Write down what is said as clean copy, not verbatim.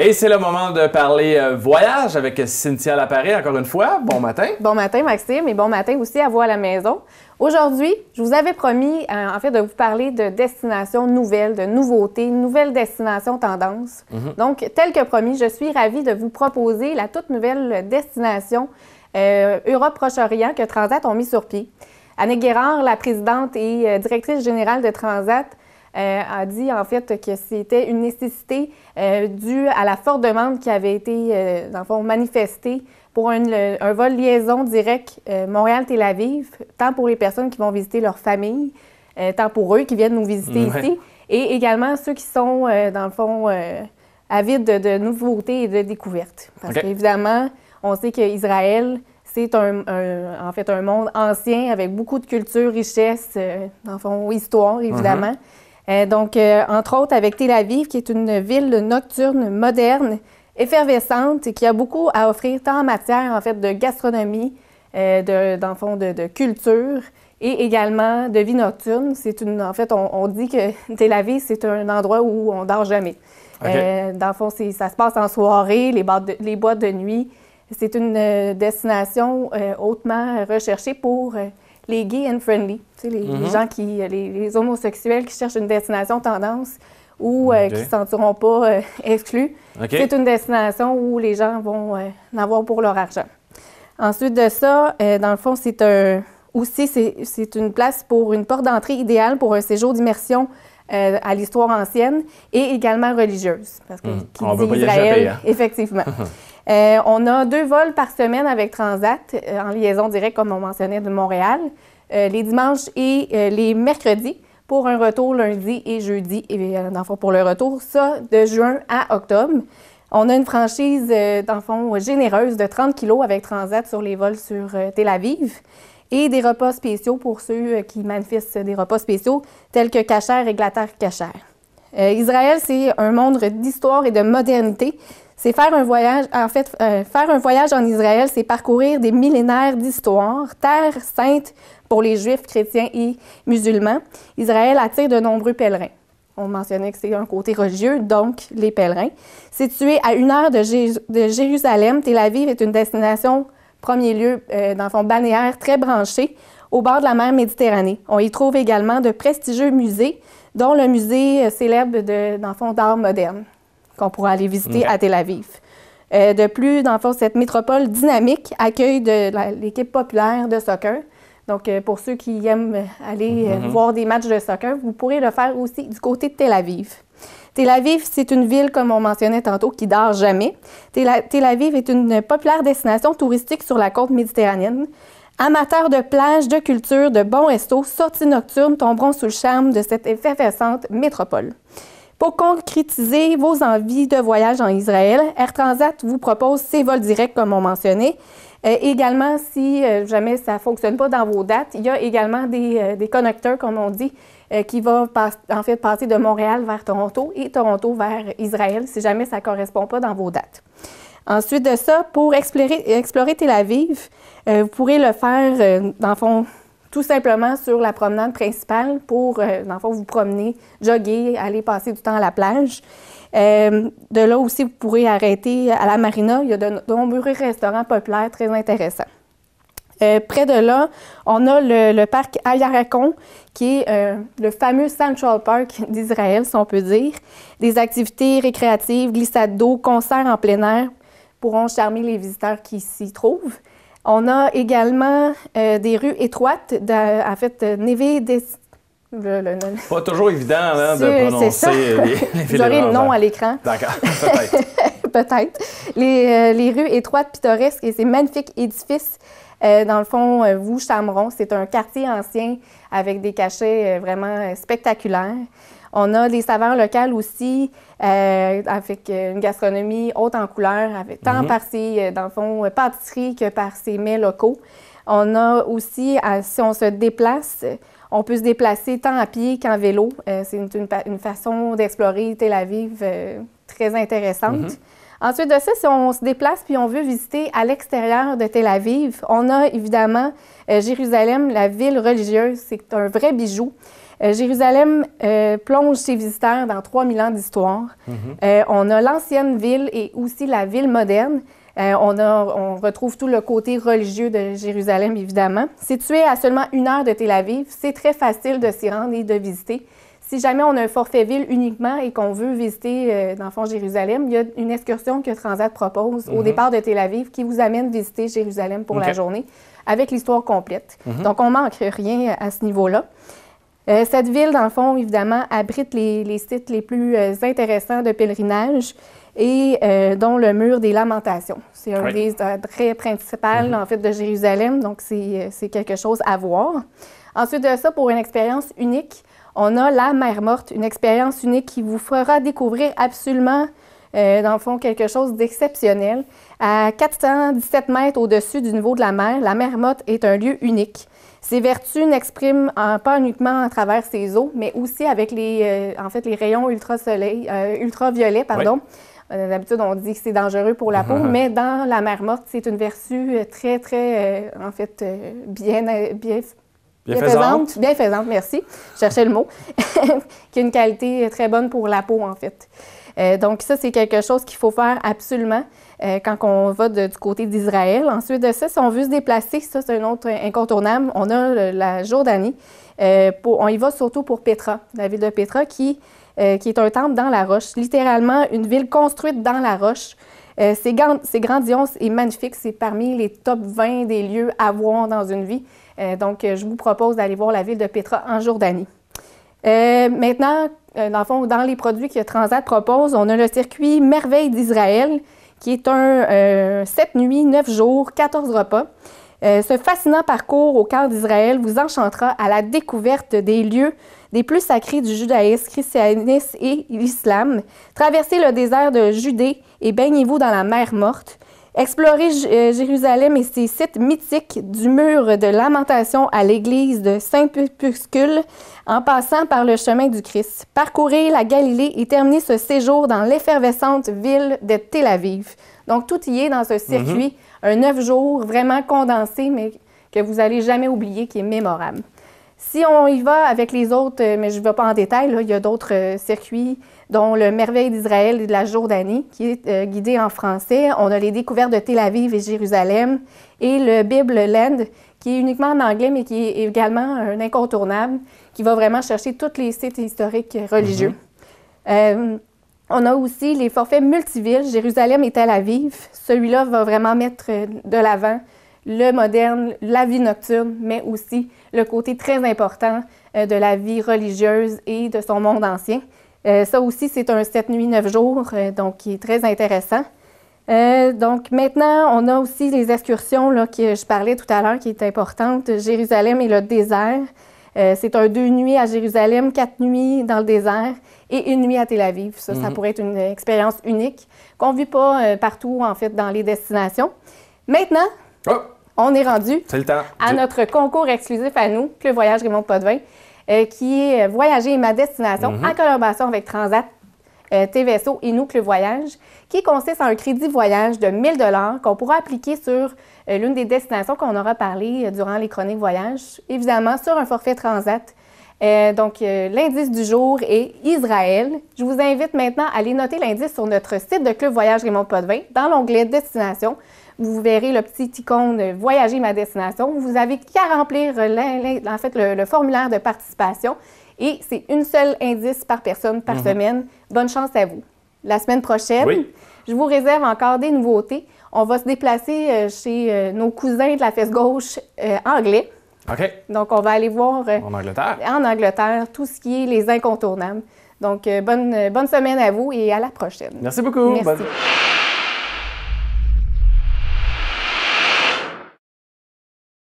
Et c'est le moment de parler voyage avec Cynthia Laparré, encore une fois. Bon matin. Bon matin, Maxime, et bon matin aussi à vous à la maison. Aujourd'hui, je vous avais promis, en fait, de vous parler de destinations nouvelles, de nouveautés, nouvelles destinations tendances. Donc, tel que promis, je suis ravie de vous proposer la toute nouvelle destination Europe-Proche-Orient que Transat ont mis sur pied. Annick Guérard, la présidente et directrice générale de Transat, a dit en fait que c'était une nécessité due à la forte demande qui avait été, dans le fond, manifestée pour un vol liaison direct Montréal-Tel Aviv, tant pour les personnes qui vont visiter leur famille, tant pour eux qui viennent nous visiter ici, et également ceux qui sont, dans le fond, avides de nouveautés et de découvertes. Parce qu'évidemment, on sait qu'Israël, c'est en fait un monde ancien avec beaucoup de culture, richesse, dans le fond, histoire, évidemment. Donc, entre autres, avec Tel Aviv, qui est une ville nocturne, moderne, effervescente et qui a beaucoup à offrir tant en matière, en fait, de gastronomie, dans le fond, de culture et également de vie nocturne. En fait, on dit que Tel Aviv, c'est un endroit où on dort jamais. Dans le fond, ça se passe en soirée, les boîtes de nuit. C'est une destination hautement recherchée pour les gay and friendly, tu sais, les gens les homosexuels qui cherchent une destination tendance ou qui ne se sentiront pas exclus. C'est une destination où les gens vont en avoir pour leur argent. Ensuite de ça, dans le fond, c'est une place pour une porte d'entrée idéale pour un séjour d'immersion à l'histoire ancienne et également religieuse. Parce que on ne veut pas y échapper, hein? Effectivement. On a 2 vols par semaine avec Transat, en liaison directe, comme on mentionnait, de Montréal, les dimanches et les mercredis, pour un retour lundi et jeudi, et dans le fond, pour le retour, ça, de juin à octobre. On a une franchise, dans le fond, généreuse de 30 kilos avec Transat sur les vols sur Tel Aviv, et des repas spéciaux pour ceux qui manifestent des repas spéciaux, tels que Kasher et Glatter Kasher. Israël, c'est un monde d'histoire et de modernité. C'est faire un voyage, faire un voyage en Israël, c'est parcourir des millénaires d'histoire, terre sainte pour les Juifs, chrétiens et musulmans. Israël attire de nombreux pèlerins. On mentionnait que c'est un côté religieux, donc les pèlerins. Situé à 1 heure de Jérusalem, Tel Aviv est une destination, premier lieu, dans le fond, balnéaire très branchée, au bord de la mer Méditerranée. On y trouve également de prestigieux musées, dont le musée célèbre dans le fond, d'art moderne, qu'on pourra aller visiter à Tel Aviv. De plus, dans le fond, cette métropole dynamique accueille l'équipe populaire de soccer. Donc, pour ceux qui aiment aller voir des matchs de soccer, vous pourrez le faire aussi du côté de Tel Aviv. Tel Aviv, c'est une ville, comme on mentionnait tantôt, qui dort jamais. Tel Aviv est une populaire destination touristique sur la côte méditerranéenne. Amateurs de plages, de culture, de bons restos, sorties nocturnes tomberont sous le charme de cette effervescente métropole. Pour concrétiser vos envies de voyage en Israël, Air Transat vous propose ses vols directs, comme on mentionnait. Également, si jamais ça ne fonctionne pas dans vos dates, il y a également des connecteurs, comme on dit, qui vont en fait passer de Montréal vers Toronto et Toronto vers Israël, si jamais ça ne correspond pas dans vos dates. Ensuite de ça, pour explorer Tel Aviv, vous pourrez le faire, dans le fond, tout simplement sur la promenade principale pour, dans le fond, vous promener, jogger, aller passer du temps à la plage. De là aussi, vous pourrez arrêter à la marina. Il y a de nombreux restaurants populaires très intéressants. Près de là, on a le parc Ayarakon, qui est le fameux Central Park d'Israël, si on peut dire. Des activités récréatives, glissades d'eau, concerts en plein air pourront charmer les visiteurs qui s'y trouvent. On a également des rues étroites, en fait, pas toujours évident là, de prononcer les villes. Vous aurez le nom à l'écran. D'accord, peut-être. Peut-être. Les rues étroites, pittoresques et ces magnifiques édifices, dans le fond, vous charmeront. C'est un quartier ancien avec des cachets vraiment spectaculaires. On a des saveurs locales aussi, avec une gastronomie haute en couleurs, tant par ses, dans le fond, pâtisseries que par ses mets locaux. On a aussi, si on se déplace, on peut se déplacer tant à pied qu'en vélo. C'est une façon d'explorer Tel Aviv très intéressante. Ensuite de ça, si on se déplace puis on veut visiter à l'extérieur de Tel Aviv, on a évidemment Jérusalem, la ville religieuse. C'est un vrai bijou. Jérusalem plonge ses visiteurs dans 3000 ans d'histoire. On a l'ancienne ville et aussi la ville moderne. On retrouve tout le côté religieux de Jérusalem, évidemment. Situé à seulement 1 heure de Tel Aviv, c'est très facile de s'y rendre et de visiter. Si jamais on a un forfait ville uniquement et qu'on veut visiter, dans le fond, Jérusalem, il y a une excursion que Transat propose au départ de Tel Aviv qui vous amène visiter Jérusalem pour la journée avec l'histoire complète. Donc, on ne manque rien à ce niveau-là. Cette ville, dans le fond, évidemment, abrite les sites les plus intéressants de pèlerinage et dont le mur des Lamentations. C'est un des traits principaux, en fait, de Jérusalem, donc c'est quelque chose à voir. Ensuite de ça, pour une expérience unique, on a la mer Morte, une expérience unique qui vous fera découvrir absolument, dans le fond, quelque chose d'exceptionnel. À 417 mètres au-dessus du niveau de la mer Morte est un lieu unique. Ses vertus n'expriment pas uniquement à travers ses eaux, mais aussi avec les rayons ultraviolets, pardon. D'habitude, on dit que c'est dangereux pour la peau, mais dans la mer Morte, c'est une vertu très, très, bienfaisante, merci. Je cherchais le mot. Qui a une qualité très bonne pour la peau, en fait. Donc ça, c'est quelque chose qu'il faut faire absolument quand on va du côté d'Israël. Ensuite de ça, si on veut se déplacer, ça, c'est un autre incontournable. On a la Jordanie. On y va surtout pour Pétra, la ville de Pétra, qui est un temple dans la roche, littéralement une ville construite dans la roche. C'est grandiose et magnifique. C'est parmi les top 20 des lieux à voir dans une vie. Donc, je vous propose d'aller voir la ville de Pétra en Jordanie. Maintenant, dans le fond, dans les produits que Transat propose, on a le circuit Merveille d'Israël, qui est un 7 nuits, 9 jours, 14 repas. Ce fascinant parcours au cœur d'Israël vous enchantera à la découverte des lieux des plus sacrés du judaïsme, christianisme et l'islam. Traversez le désert de Judée et baignez-vous dans la mer Morte. Explorez Jérusalem et ses sites mythiques du mur de Lamentation à l'église de Saint-Pupuscule en passant par le chemin du Christ. Parcourez la Galilée et terminez ce séjour dans l'effervescente ville de Tel Aviv. Donc, tout y est dans ce circuit, un 9 jours vraiment condensé, mais que vous n'allez jamais oublier, qui est mémorable. Si on y va avec les autres, mais je ne vais pas en détail, là, il y a d'autres circuits, dont le Merveille d'Israël et de la Jordanie, qui est guidé en français. On a les découvertes de Tel Aviv et Jérusalem, et le Bible Land, qui est uniquement en anglais, mais qui est également un incontournable, qui va vraiment chercher tous les sites historiques religieux. On a aussi les forfaits multivilles, Jérusalem et Tel Aviv. Celui-là va vraiment mettre de l'avant le moderne, la vie nocturne, mais aussi le côté très important de la vie religieuse et de son monde ancien. Ça aussi, c'est un 7 nuits, 9 jours, donc qui est très intéressant. Donc maintenant, on a aussi les excursions là, que je parlais tout à l'heure, qui est importante, Jérusalem et le désert. C'est un 2 nuits à Jérusalem, 4 nuits dans le désert et 1 nuit à Tel Aviv. Ça pourrait être une expérience unique qu'on ne vit pas partout, en fait, dans les destinations. Maintenant, on est rendu à notre concours exclusif à nous, le voyage Raymond Potvin, qui est Voyager ma destination en collaboration avec Transat, TVSO et nous, le voyage, qui consiste en un crédit voyage de 1 000 $ qu'on pourra appliquer sur l'une des destinations qu'on aura parlé durant les chroniques voyage, évidemment sur un forfait Transat. Donc, l'indice du jour est Israël. Je vous invite maintenant à aller noter l'indice sur notre site de Club Voyage Raymond Potvin dans l'onglet Destination. Vous verrez le petit icône Voyager ma destination. Vous avez qu'à remplir le formulaire de participation et c'est une seule indice par personne par semaine. Bonne chance à vous. La semaine prochaine, je vous réserve encore des nouveautés. On va se déplacer chez nos cousins de la fesse gauche anglais. Donc, on va aller voir en Angleterre tout ce qui est les incontournables. Donc, bonne semaine à vous et à la prochaine. Merci beaucoup. Merci.